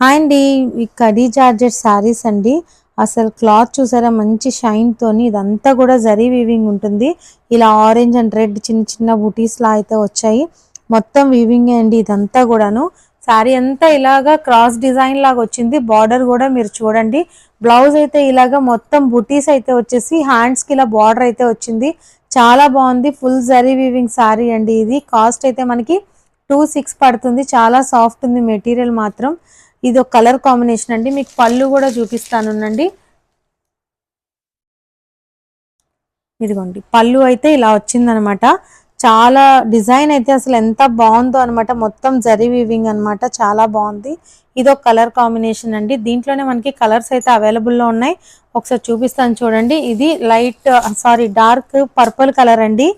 Hi అండి. ఈ khadi georgette saris అండి. అసలు క్లాత్ చూసారా, మంచి షైన్ తోని ఇదంతా కూడా జరీ వీవింగ్ ఉంటుంది. ఇలా ఆరెంజ్ అండ్ రెడ్ చిన్న చిన్న బుటీస్ లా అయితే వచ్చాయి. మొత్తం వీవింగ్ అండి ఇదంతా కూడాను. శారీ అంతా ఇలాగా క్రాస్ డిజైన్ లాగా వచ్చింది. బార్డర్ కూడా మీరు చూడండి. బ్లౌజ్ అయితే ఇలాగా మొత్తం బుటీస్ అయితే వచ్చేసి హ్యాండ్స్ కి ఇలా బార్డర్ అయితే వచ్చింది. చాలా బాగుంది. ఫుల్ జరీ వీవింగ్ శారీ అండి. ఇది కాస్ట్ అయితే మనకి 26 పడుతుంది. చాలా సాఫ్ట్ ఉంది మెటీరియల్ మాత్రం. ఇది ఒక కలర్ కాంబినేషన్ అండి. మీకు పళ్ళు కూడా చూపిస్తానుండండి. ఇదిగోండి పళ్ళు అయితే ఇలా వచ్చిందనమాట. చాలా డిజైన్ అయితే అసలు ఎంత బాగుందో అనమాట. మొత్తం జరీ వీవింగ్ అనమాట. చాలా బాగుంది. ఇది ఒక కలర్ కాంబినేషన్ అండి. దీంట్లోనే మనకి కలర్స్ అయితే అవైలబుల్లో ఉన్నాయి. ఒకసారి చూపిస్తాను చూడండి. ఇది డార్క్ పర్పుల్ కలర్ అండి.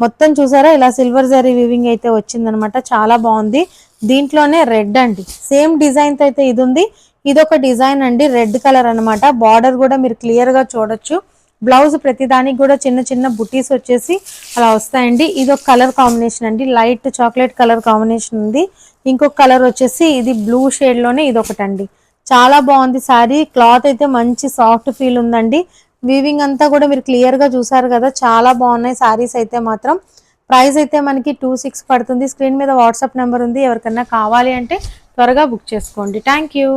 మొత్తం చూసారా ఇలా సిల్వర్ జరీ వీవింగ్ అయితే వచ్చిందనమాట. చాలా బాగుంది. దీంట్లోనే రెడ్ అండి. సేమ్ డిజైన్ తో అయితే ఇది ఉంది. ఇదొక డిజైన్ అండి. రెడ్ కలర్ అనమాట. బార్డర్ కూడా మీరు క్లియర్ గా చూడొచ్చు. బ్లౌజ్ ప్రతిదానికి కూడా చిన్న చిన్న బుటీస్ వచ్చేసి అలా వస్తాయండి. ఇది ఒక కలర్ కాంబినేషన్ అండి. లైట్ చాక్లెట్ కలర్ కాంబినేషన్ ఉంది. ఇంకొక కలర్ వచ్చేసి ఇది బ్లూ షేడ్ లోనే ఇది ఒకటండి. చాలా బాగుంది సారీ. క్లాత్ అయితే మంచి సాఫ్ట్ ఫీల్ ఉందండి. వీవింగ్ అంతా కూడా మీరు క్లియర్ గా చూసారు కదా. చాలా బాగున్నాయి సారీస్ అయితే మాత్రం. ప్రైస్ అయితే మనకి 26 పడుతుంది. స్క్రీన్ మీద వాట్సాప్ నెంబర్ ఉంది. ఎవరికన్నా కావాలి అంటే త్వరగా బుక్ చేసుకోండి. Thank you.